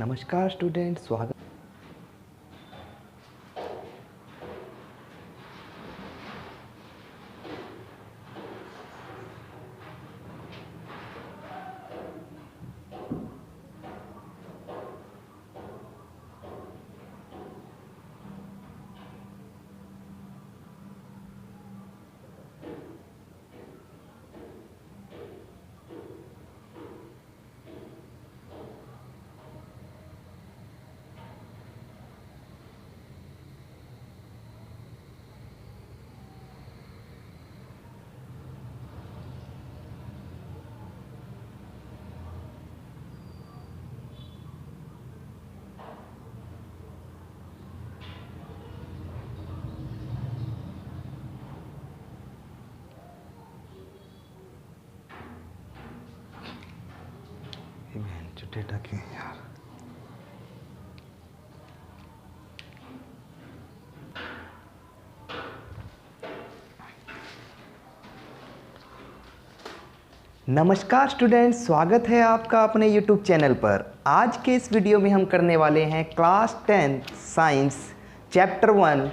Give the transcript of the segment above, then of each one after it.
नमस्कार स्टूडेंट, स्वागत। डेटा क्यों यार। नमस्कार स्टूडेंट, स्वागत है आपका अपने YouTube चैनल पर। आज के इस वीडियो में हम करने वाले हैं क्लास 10 साइंस चैप्टर 1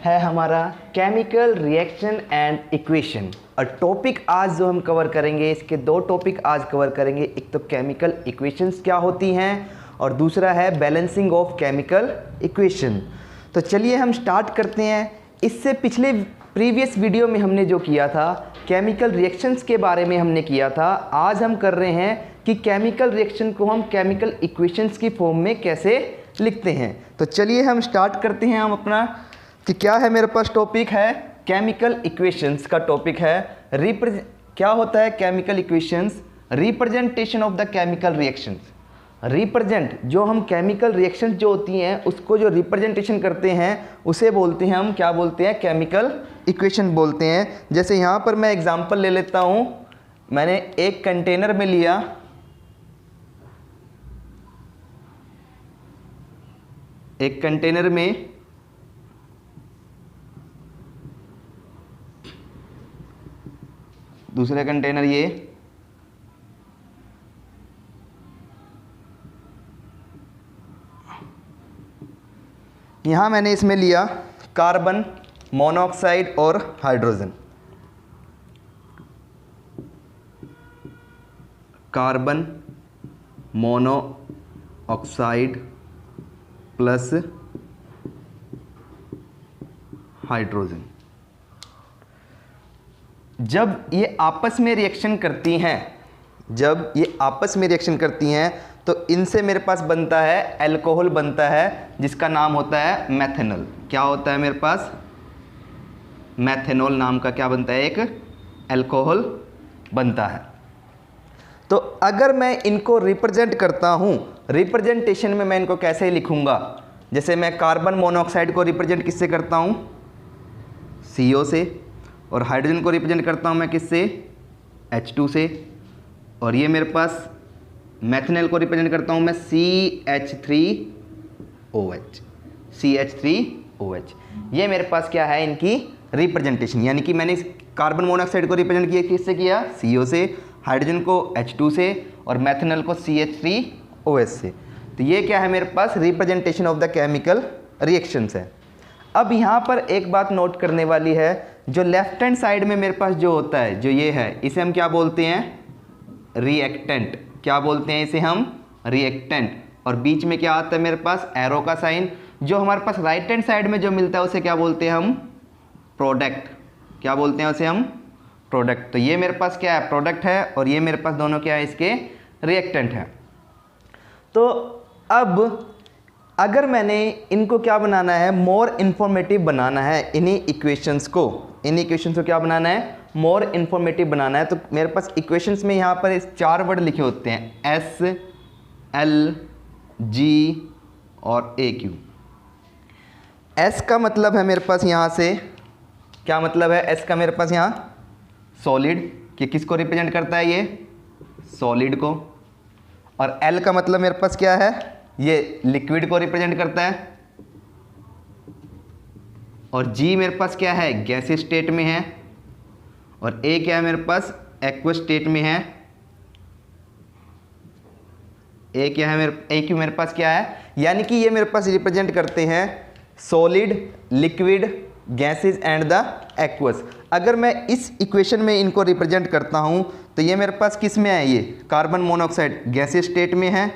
है हमारा केमिकल रिएक्शन एंड इक्वेशन। और टॉपिक आज जो हम कवर करेंगे, इसके दो टॉपिक आज कवर करेंगे। एक तो केमिकल इक्वेशंस क्या होती हैं और दूसरा है बैलेंसिंग ऑफ केमिकल इक्वेशन। तो चलिए हम स्टार्ट करते हैं। इससे पिछले प्रीवियस वीडियो में हमने जो किया था केमिकल रिएक्शंस के बारे में हमने किया था। आज हम कर रहे हैं कि केमिकल रिएक्शन को हम केमिकल इक्वेशंस की फॉर्म में कैसे लिखते हैं। तो चलिए हम स्टार्ट करते हैं। हम अपना कि क्या है, मेरे पास टॉपिक है केमिकल इक्वेशंस का टॉपिक है क्या होता है chemical equations, representation of the chemical reactions. Represent जो हम केमिकल रिएक्शंस जो होती हैं उसको जो रिप्रेजेंटेशन करते हैं उसे बोलते हैं हम क्या बोलते हैं, केमिकल इक्वेशन बोलते हैं। जैसे यहाँ पर मैं एग्जांपल ले लेता हूँ। मैंने एक कंटेनर में लिया, एक कंटेनर में दूसरा कंटेनर ये, यहाँ मैंने इसमें लिया कार्बन मोनोऑक्साइड और hydrogen. Carbon monoxide plus hydrogen. जब ये आपस में रिएक्शन करती हैं, तो इनसे मेरे पास बनता है अल्कोहल बनता है जिसका नाम होता है मेथनॉल। क्या होता है मेरे पास, मेथनॉल नाम का क्या बनता है, एक अल्कोहल बनता है। तो अगर मैं इनको रिप्रेजेंट करता हूँ, रिप्रेजेंटेशन में मैं इनको कैसे लिखूँगा, जैसे मैं कार्बन मोनोऑक्साइड को रिप्रेजेंट किससे करता हूँ, CO से, और हाइड्रोजन को रिप्रेजेंट करता हूँ मैं किससे, H2 से, और ये मेरे पास मैथनॉल को रिप्रेजेंट करता हूँ मैं CH3OH। ये मेरे पास क्या है, इनकी रिप्रेजेंटेशन। यानी कि मैंने कार्बन मोनोऑक्साइड को रिप्रेजेंट किया किससे किया, CO से, हाइड्रोजन को H2 से और मैथनॉल को CH3OH से। तो ये क्या है मेरे पास, representation of the chemical reactions है। अब यहाँ पर एक बात नोट करने वाली है, जो लेफ्ट हैंड साइड में मेरे पास जो होता है, जो ये है, इसे हम क्या बोलते हैं, रिएक्टेंट। क्या बोलते हैं इसे हम, रिएक्टेंट। और बीच में क्या आता है मेरे पास, एरो का साइन। जो हमारे पास राइट हैंड साइड में जो मिलता है उसे क्या बोलते हैं हम, प्रोडक्ट। क्या बोलते हैं उसे हम, प्रोडक्ट। तो ये मेरे पास क्या है, प्रोडक्ट है, और ये मेरे पास दोनों क्या है, इसके रिएक्टेंट है। तो अब अगर मैंने इनको क्या बनाना है, मोर इन्फॉर्मेटिव बनाना है, इन्हीं इक्वेशंस को क्या बनाना है, मोर इन्फॉर्मेटिव बनाना है। तो मेरे पास इक्वेशंस में यहाँ पर इस 4 वर्ड लिखे होते हैं, S, L, G और AQ। S का मतलब है मेरे पास यहाँ से, क्या मतलब है S का मेरे पास यहाँ, सॉलिड, कि किसको रिप्रेजेंट करता है, ये सॉलिड को। और L का मतलब मेरे पास क्या है, ये लिक्विड को रिप्रेजेंट करता है। और G मेरे पास क्या है, गैसीय स्टेट में है। और A क्या है मेरे पास, एक्वस स्टेट में है। ए क्या है ए क्यू मेरे पास क्या है, यानी कि ये मेरे पास रिप्रेजेंट करते हैं solid, liquid, gases and the aqueous. अगर मैं इस इक्वेशन में इनको रिप्रेजेंट करता हूँ तो ये मेरे पास किस में है, ये कार्बन मोनोऑक्साइड गैसेस स्टेट में है,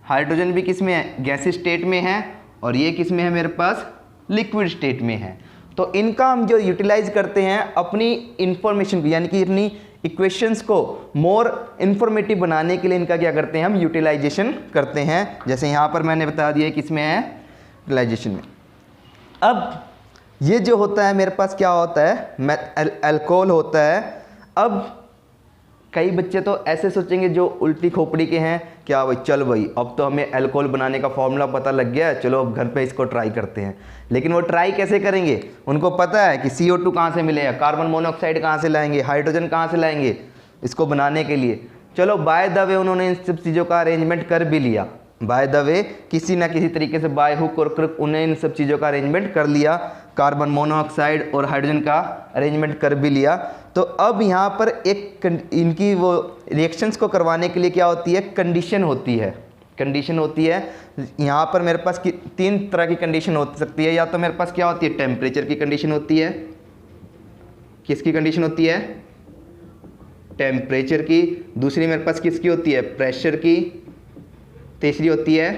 हाइड्रोजन भी किस में है, गैसेस स्टेट में है, और ये किस में है मेरे पास, लिक्विड स्टेट में है। तो इनका हम जो यूटिलाइज करते हैं अपनी इंफॉर्मेशन को, यानी कि अपनी इक्वेशंस को मोर इंफॉर्मेटिव बनाने के लिए इनका क्या करते हैं, हम यूटिलाइजेशन करते हैं। जैसे यहाँ पर मैंने बता दिया किस में है, यूटिलाइजेशन में। अब ये जो होता है मेरे पास क्या होता है, अल्कोहल होता है। अब कई बच्चे तो ऐसे सोचेंगे जो उल्टी खोपड़ी के हैं, क्या भाई चल भाई अब तो हमें अल्कोहल बनाने का फॉर्मूला पता लग गया है, चलो अब घर पे इसको ट्राई करते हैं। लेकिन वो ट्राई कैसे करेंगे, उनको पता है कि CO2 कहाँ से मिलेगा, कार्बन मोनोऑक्साइड कहाँ से लाएंगे, हाइड्रोजन कहाँ से लाएंगे इसको बनाने के लिए। चलो बाय द वे उन्होंने इन सब चीज़ों का अरेंजमेंट कर भी लिया, बाय द वे किसी ना किसी तरीके से बाय हुक और क्रुक उन्हें इन सब चीज़ों का अरेंजमेंट कर लिया, कार्बन मोनोऑक्साइड और हाइड्रोजन का अरेंजमेंट कर भी लिया। तो अब यहाँ पर एक इनकी वो रिएक्शंस को करवाने के लिए क्या होती है, कंडीशन होती है। कंडीशन होती है यहाँ पर मेरे पास 3 तरह की कंडीशन हो सकती है। या तो मेरे पास क्या होती है, टेम्परेचर की कंडीशन होती है, किसकी कंडीशन होती है, टेम्परेचर की। दूसरी मेरे पास किसकी होती है, प्रेशर की। तीसरी होती है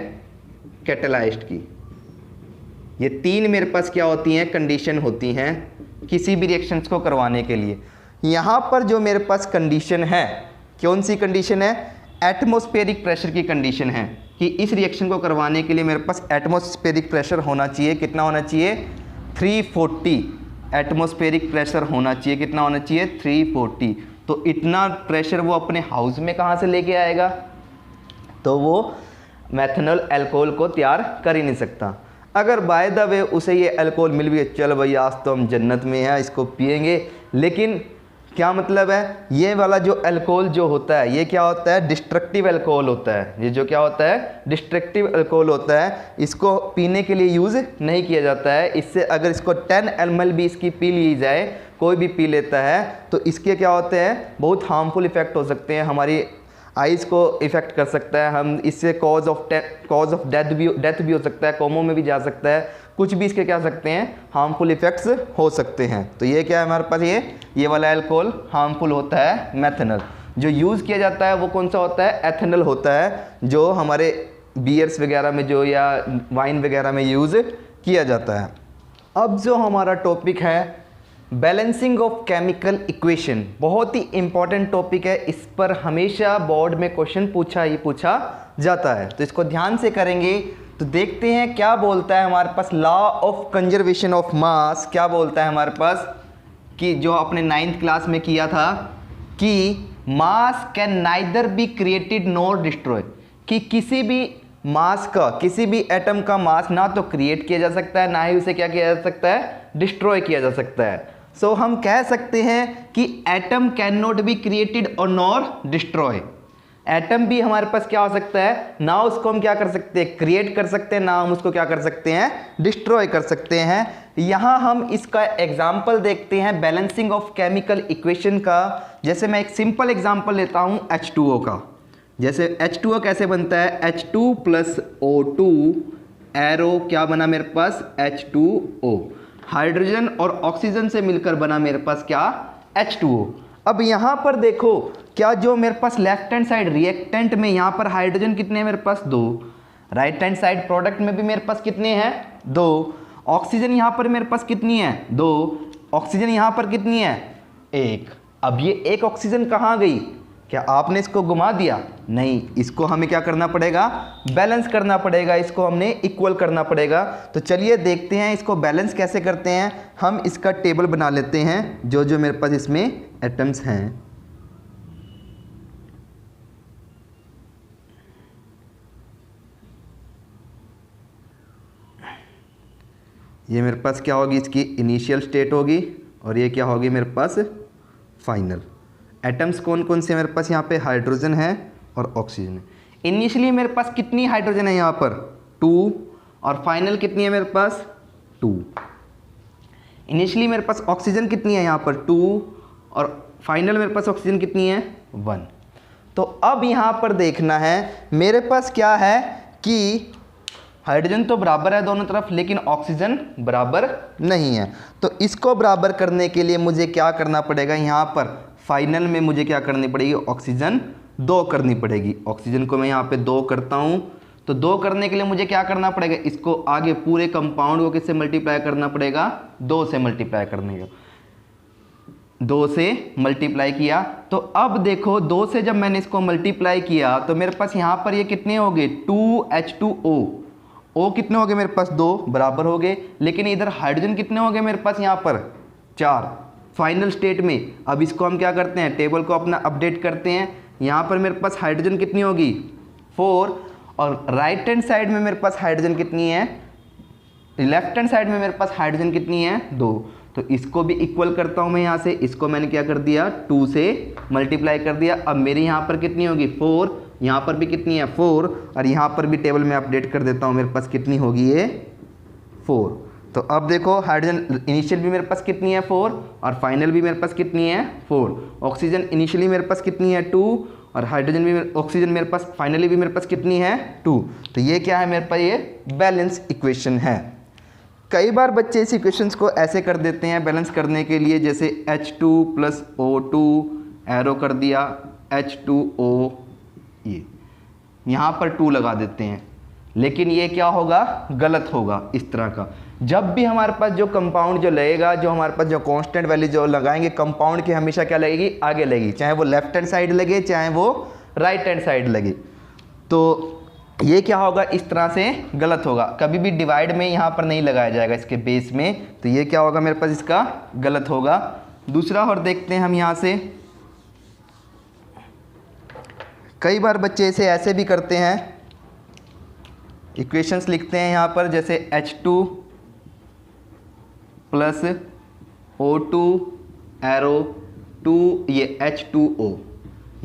कैटालाइस्ट की। ये 3 मेरे पास क्या होती हैं, कंडीशन होती हैं किसी भी रिएक्शंस को करवाने के लिए। यहाँ पर जो मेरे पास कंडीशन है, कौन सी कंडीशन है, एटमॉस्फेरिक प्रेशर की कंडीशन है कि इस रिएक्शन को करवाने के लिए मेरे पास एटमॉस्फेरिक प्रेशर होना चाहिए। कितना होना चाहिए, 340 एटमॉस्फेरिक प्रेशर होना चाहिए। कितना होना चाहिए, 340। तो इतना प्रेशर वो अपने हाउस में कहाँ से लेके आएगा, तो वो मेथनॉल अल्कोहल को तैयार कर ही नहीं सकता। अगर बाय द वे उसे ये अल्कोहल मिल भी, चल भाई आज तो हम जन्नत में हैं, इसको पिएंगे। लेकिन क्या मतलब है, ये वाला जो अल्कोहल जो होता है ये क्या होता है, डिस्ट्रक्टिव अल्कोहल होता है। ये जो क्या होता है, डिस्ट्रक्टिव अल्कोहल होता है। इसको पीने के लिए यूज़ नहीं किया जाता है। इससे अगर इसको 10 ml भी इसकी पी ली जाए, कोई भी पी लेता है, तो इसके क्या होते हैं, बहुत हार्मफुल इफ़ेक्ट हो सकते हैं। हमारी आइज़ को इफ़ेक्ट कर सकता है, हम इससे कॉज ऑफ डेथ भी हो सकता है, कोमो में भी जा सकता है, कुछ भी इसके क्या सकते हैं, हार्मफुल इफ़ेक्ट्स हो सकते हैं। तो ये क्या है हमारे पास, ये वाला अल्कोहल हार्मफुल होता है मेथनॉल। जो यूज़ किया जाता है वो कौन सा होता है, एथेनॉल होता है, जो हमारे बियर्स वगैरह में जो या वाइन वगैरह में यूज़ किया जाता है। अब जो हमारा टॉपिक है बैलेंसिंग ऑफ केमिकल इक्वेशन, बहुत ही इंपॉर्टेंट टॉपिक है। इस पर हमेशा बोर्ड में क्वेश्चन पूछा जाता है, तो इसको ध्यान से करेंगे। तो देखते हैं क्या बोलता है हमारे पास law of conservation of mass. क्या बोलता है हमारे पास, कि जो आपने 9th क्लास में किया था कि मास can neither be created nor destroy, कि किसी भी मास का, किसी भी एटम का मास ना तो क्रिएट किया जा सकता है, ना ही उसे क्या किया जा सकता है, डिस्ट्रॉय किया जा सकता है। सो हम कह सकते हैं कि atom can not be created और नॉर डिस्ट्रॉय। एटम भी हमारे पास क्या हो सकता है, ना उसको हम क्या कर सकते हैं, क्रिएट कर सकते हैं, ना हम उसको क्या कर सकते हैं, डिस्ट्रॉय कर सकते हैं। यहाँ हम इसका एग्जाम्पल देखते हैं बैलेंसिंग ऑफ केमिकल इक्वेशन का। जैसे मैं एक सिंपल एग्जाम्पल लेता हूँ H2O का। जैसे H2O कैसे बनता है, H2 + O2 एरो क्या बना मेरे पास, H2O। हाइड्रोजन और ऑक्सीजन से मिलकर बना मेरे पास क्या, H2O। अब यहाँ पर देखो क्या, जो मेरे पास लेफ्ट हैंड साइड रिएक्टेंट में यहाँ पर हाइड्रोजन कितने हैं मेरे पास, 2। राइट हैंड साइड प्रोडक्ट में भी मेरे पास कितने हैं, 2। ऑक्सीजन यहाँ पर मेरे पास कितनी है, 2। ऑक्सीजन यहाँ पर कितनी है, 1। अब ये एक ऑक्सीजन कहाँ गई, क्या आपने इसको घुमा दिया, नहीं, इसको हमें क्या करना पड़ेगा, बैलेंस करना पड़ेगा, इसको हमने इक्वल करना पड़ेगा। तो चलिए देखते हैं इसको बैलेंस कैसे करते हैं। हम इसका टेबल बना लेते हैं, जो जो मेरे पास इसमें एटम्स हैं। ये मेरे पास क्या होगी, इसकी इनिशियल स्टेट होगी, और ये क्या होगी मेरे पास, फाइनल। एटम्स कौन कौन से मेरे पास, यहाँ पे हाइड्रोजन है और ऑक्सीजन है। इनिशियली मेरे पास कितनी हाइड्रोजन है यहाँ पर, 2, और फाइनल कितनी है मेरे पास, 2। इनिशियली मेरे पास ऑक्सीजन कितनी है यहाँ पर, 2, और फाइनल मेरे पास ऑक्सीजन कितनी है, 1। तो अब यहाँ पर देखना है मेरे पास क्या है कि हाइड्रोजन तो बराबर है दोनों तरफ, लेकिन ऑक्सीजन बराबर नहीं है। तो इसको बराबर करने के लिए मुझे क्या करना पड़ेगा, यहाँ पर फाइनल में मुझे क्या करनी पड़ेगी, ऑक्सीजन 2 करनी पड़ेगी। ऑक्सीजन को मैं यहाँ पे 2 करता हूँ, तो 2 करने के लिए मुझे क्या करना पड़ेगा, इसको आगे पूरे कंपाउंड को किससे मल्टीप्लाई करना पड़ेगा, 2 से मल्टीप्लाई करने का। 2 से मल्टीप्लाई किया, तो अब देखो 2 से जब मैंने इसको मल्टीप्लाई किया तो मेरे पास यहाँ पर ये कितने हो गए, 2H2O। O कितने हो गए मेरे पास, 2 बराबर हो गए। लेकिन इधर हाइड्रोजन कितने हो गए मेरे पास, यहाँ पर 4 फाइनल स्टेट में। अब इसको हम क्या करते हैं, टेबल को अपना अपडेट करते हैं। यहाँ पर मेरे पास हाइड्रोजन कितनी होगी, 4, और राइट हैंड साइड में मेरे पास हाइड्रोजन कितनी है, लेफ्ट हैंड साइड में मेरे पास हाइड्रोजन कितनी है, 2। तो इसको भी इक्वल करता हूँ मैं यहाँ से, इसको मैंने क्या कर दिया, 2 से मल्टीप्लाई कर दिया। अब मेरे यहाँ पर कितनी होगी, 4, यहाँ पर भी कितनी है, 4, और यहाँ पर भी टेबल में अपडेट कर देता हूँ, मेरे पास कितनी होगी ये, 4। तो अब देखो हाइड्रोजन इनिशियल भी मेरे पास कितनी है, 4, और फाइनल भी मेरे पास कितनी है, 4। ऑक्सीजन इनिशियली मेरे पास कितनी है, 2, और हाइड्रोजन भी, ऑक्सीजन मेरे पास फाइनली भी मेरे पास कितनी है, 2। तो ये क्या है मेरे पास, ये बैलेंस इक्वेशन है। कई बार बच्चे इस इक्वेशंस को ऐसे कर देते हैं बैलेंस करने के लिए, जैसे H2 + O2 एरो कर दिया, H2O, ये यहाँ पर 2 लगा देते हैं, लेकिन ये क्या होगा, गलत होगा इस तरह का। जब भी हमारे पास जो कंपाउंड जो लगेगा, जो हमारे पास जो कांस्टेंट वैल्यू जो लगाएंगे कंपाउंड की, हमेशा क्या लगेगी, आगे लगेगी, चाहे वो लेफ्ट हैंड साइड लगे चाहे वो राइट हैंड साइड लगे। तो ये क्या होगा, इस तरह से गलत होगा, कभी भी डिवाइड में यहाँ पर नहीं लगाया जाएगा इसके बेस में। तो ये क्या होगा मेरे पास, इसका गलत होगा। दूसरा और देखते हैं हम यहाँ से, कई बार बच्चे इसे ऐसे भी करते हैं, इक्वेशंस लिखते हैं यहाँ पर, जैसे H2 + O2 एरो 2, ये H2O,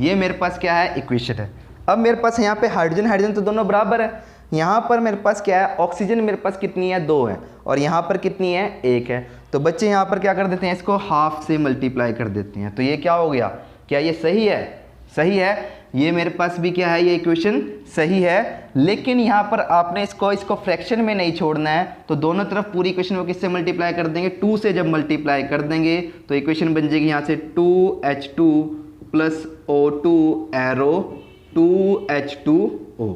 ये मेरे पास क्या है, इक्वेशन है। अब मेरे पास यहाँ पे हाइड्रोजन हाइड्रोजन तो दोनों बराबर है। यहाँ पर मेरे पास क्या है, ऑक्सीजन मेरे पास कितनी है, 2 है, और यहाँ पर कितनी है, 1 है। तो बच्चे यहाँ पर क्या कर देते हैं, इसको हाफ से मल्टीप्लाई कर देते हैं। तो ये क्या हो गया, क्या ये सही है, सही है, ये मेरे पास भी क्या है, ये इक्वेशन सही है। लेकिन यहाँ पर आपने इसको फ्रैक्शन में नहीं छोड़ना है, तो दोनों तरफ पूरी इक्वेशन को किससे मल्टीप्लाई कर देंगे, 2 से जब मल्टीप्लाई कर देंगे तो इक्वेशन बन जाएगी यहाँ से 2H2 + O2 एरो 2H2O।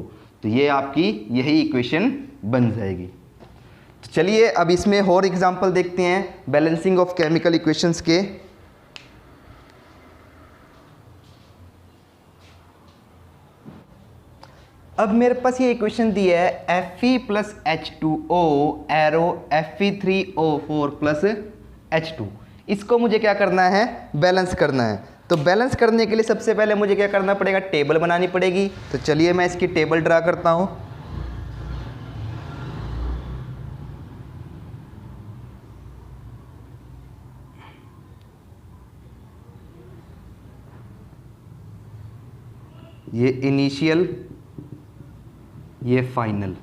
तो ये आपकी यही इक्वेशन बन जाएगी। तो चलिए अब इसमें और एग्जांपल देखते हैं बैलेंसिंग ऑफ केमिकल इक्वेशंस के। अब मेरे पास ये इक्वेशन दी है Fe + H2O arrow Fe3O4 + H2। इसको मुझे क्या करना है, बैलेंस करना है। तो बैलेंस करने के लिए सबसे पहले मुझे क्या करना पड़ेगा, टेबल बनानी पड़ेगी। तो चलिए मैं इसकी टेबल ड्रा करता हूँ। ये इनिशियल, ये फाइनल,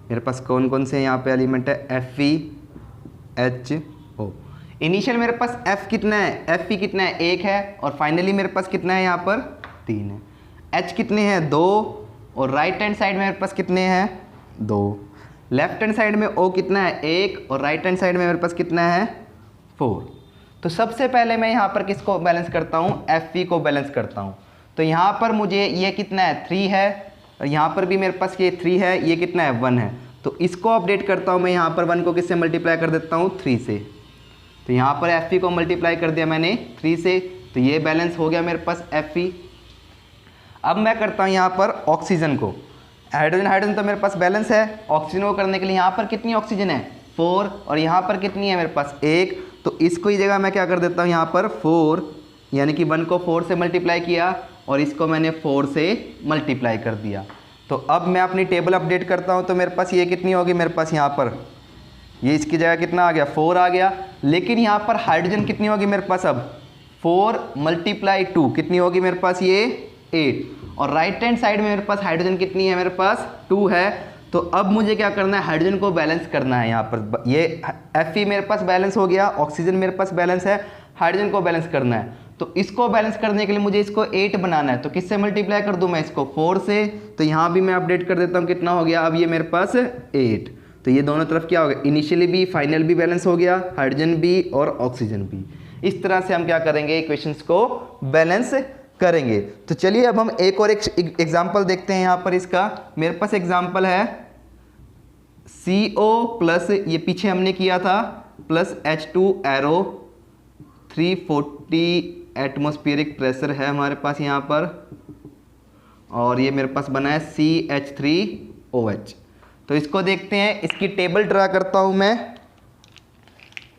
मेरे पास कौन कौन से यहाँ पे एलिमेंट है, FeHO। इनिशियल मेरे पास F कितना है, Fe कितना है, 1 है, और फाइनली मेरे पास कितना है, यहाँ पर 3 है। H कितने हैं, 2, और राइट हैंड साइड में मेरे पास कितने हैं, 2। लेफ्ट हैंड साइड में O कितना है, 1, और राइट हैंड साइड में मेरे पास कितना है, 4। तो सबसे पहले मैं यहाँ पर किसको बैलेंस करता हूँ, Fe को बैलेंस करता हूँ। तो यहाँ पर मुझे ये कितना है, 3 है, और यहाँ पर भी मेरे पास ये 3 है, ये कितना है, 1 है। तो इसको अपडेट करता हूँ मैं, यहाँ पर 1 को किससे मल्टीप्लाई कर देता हूँ, 3 से। तो यहाँ पर Fe को मल्टीप्लाई कर दिया मैंने 3 से, तो ये बैलेंस हो गया मेरे पास Fe। अब मैं करता हूँ यहाँ पर ऑक्सीजन को, हाइड्रोजन हाइड्रोजन तो मेरे पास बैलेंस है। ऑक्सीजन को करने के लिए यहाँ पर कितनी ऑक्सीजन है, 4, और यहाँ पर कितनी है मेरे पास, 1। तो इसको ही जगह मैं क्या कर देता हूँ, यहाँ पर 4, यानी कि 1 को 4 से मल्टीप्लाई किया, और इसको मैंने 4 से मल्टीप्लाई कर दिया। तो अब मैं अपनी टेबल अपडेट करता हूँ। तो मेरे पास ये कितनी होगी, मेरे पास यहाँ पर ये इसकी जगह कितना आ गया, 4 आ गया। लेकिन यहाँ पर हाइड्रोजन कितनी होगी मेरे पास, अब 4 × 2 कितनी होगी मेरे पास, ये 8। और राइट हैंड साइड में मेरे पास हाइड्रोजन कितनी है, मेरे पास 2 है। तो अब मुझे क्या करना है, हाइड्रोजन को बैलेंस करना है। यहाँ पर ये Fe मेरे पास बैलेंस हो गया, ऑक्सीजन मेरे पास बैलेंस है, हाइड्रोजन को बैलेंस करना है। तो इसको बैलेंस करने के लिए मुझे इसको 8 बनाना है, तो किससे मल्टीप्लाई कर दूं मैं इसको 4 से, तो यहाँ भी मैं अपडेट कर देता हूँ कितना हो गया, अब ये मेरे पास 8। तो ये दोनों तरफ क्या हो गया, इनिशियली भी फाइनल भी बैलेंस हो गया, हाइड्रोजन भी और ऑक्सीजन भी। इस तरह से हम क्या करेंगे, इक्वेशंस को बैलेंस करेंगे। तो चलिए अब हम एक और एग्जाम्पल देखते हैं। यहाँ पर इसका मेरे पास एग्जाम्पल है CO प्लस, ये पीछे हमने किया था, plus H2 arrow 340 atmospheric pressure है हमारे पास यहाँ पर, और ये मेरे पास बना है CH3OH। तो इसको देखते हैं, इसकी टेबल ड्रा करता हूँ मैं।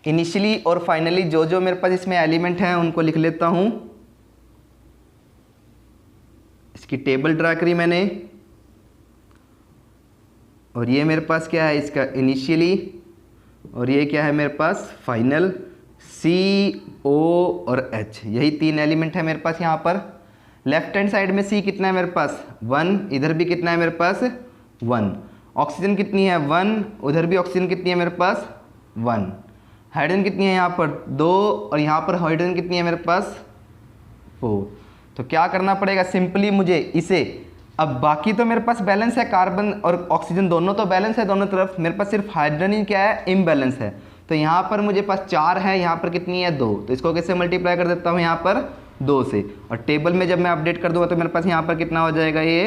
इनिशियली और फाइनली जो जो मेरे पास इसमें एलिमेंट हैं उनको लिख लेता हूँ। इसकी टेबल ड्रा करी मैंने, और ये मेरे पास क्या है इसका इनिशियली, और ये क्या है मेरे पास फाइनल, CO और H, यही 3 एलिमेंट है मेरे पास यहाँ पर। लेफ्ट हैंड साइड में C कितना है मेरे पास 1, इधर भी कितना है मेरे पास 1। ऑक्सीजन कितनी है 1, उधर भी ऑक्सीजन कितनी है मेरे पास 1। हाइड्रोजन कितनी है यहाँ पर 2, और यहाँ पर हाइड्रोजन कितनी है मेरे पास 4। तो क्या करना पड़ेगा, सिंपली मुझे इसे, अब बाकी तो मेरे पास बैलेंस है, कार्बन और ऑक्सीजन दोनों तो बैलेंस है दोनों तरफ, मेरे पास सिर्फ हाइड्रोजन ही क्या है, इम्बैलेंस है। तो यहाँ पर मुझे पास 4 है, यहाँ पर कितनी है 2, तो इसको कैसे मल्टीप्लाई कर देता हूँ यहाँ पर 2 से, और टेबल में जब मैं अपडेट कर दूँगा तो मेरे पास यहाँ पर कितना हो जाएगा ये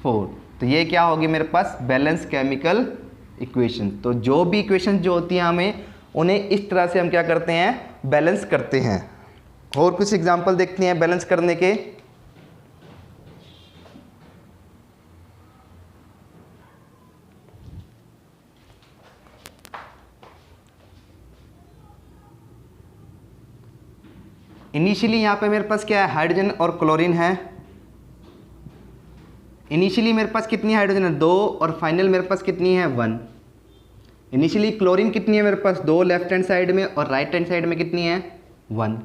4। तो ये क्या होगी मेरे पास बैलेंस केमिकल इक्वेशन। तो जो भी इक्वेशन जो होती हैं हमें उन्हें इस तरह से हम क्या करते हैं, बैलेंस करते हैं। और कुछ एग्जाम्पल देखते हैं बैलेंस करने के। इनिशियली यहाँ पे मेरे पास क्या है, हाइड्रोजन और क्लोरीन है। इनिशियली मेरे पास कितनी हाइड्रोजन है 2, और फाइनल मेरे पास कितनी है 1। इनिशियली क्लोरीन कितनी है मेरे पास 2 लेफ्ट हैंड साइड में, और राइट हैंड साइड में कितनी है 1।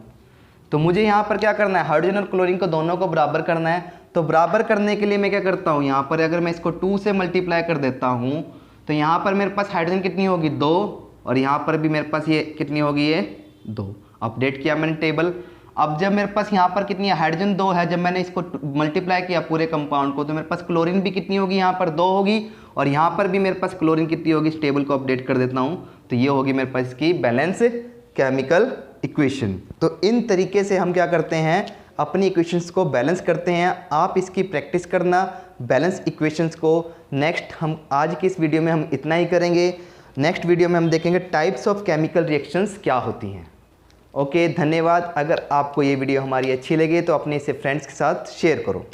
तो मुझे यहाँ पर क्या करना है, हाइड्रोजन और क्लोरीन को दोनों को बराबर करना है। तो बराबर करने के लिए मैं क्या करता हूँ, यहाँ पर अगर मैं इसको 2 से मल्टीप्लाई कर देता हूँ तो यहाँ पर मेरे पास हाइड्रोजन कितनी होगी 2, और यहाँ पर भी मेरे पास ये कितनी होगी ये 2। अपडेट किया मैंने टेबल। अब जब मेरे पास यहाँ पर कितनी है, हाइड्रोजन 2 है, जब मैंने इसको मल्टीप्लाई किया पूरे कंपाउंड को, तो मेरे पास क्लोरीन भी कितनी होगी यहाँ पर 2 होगी, और यहाँ पर भी मेरे पास क्लोरीन कितनी होगी, इस टेबल को अपडेट कर देता हूँ। तो ये होगी मेरे पास इसकी बैलेंस केमिकल इक्वेशन। तो इन तरीके से हम क्या करते हैं, अपनी इक्वेशंस को बैलेंस करते हैं। आप इसकी प्रैक्टिस करना बैलेंस इक्वेशंस को। नेक्स्ट हम आज की इस वीडियो में हम इतना ही करेंगे। नेक्स्ट वीडियो में हम देखेंगे टाइप्स ऑफ केमिकल रिएक्शंस क्या होती हैं। ओके, धन्यवाद। अगर आपको ये वीडियो हमारी अच्छी लगे तो अपने इसे फ्रेंड्स के साथ शेयर करो।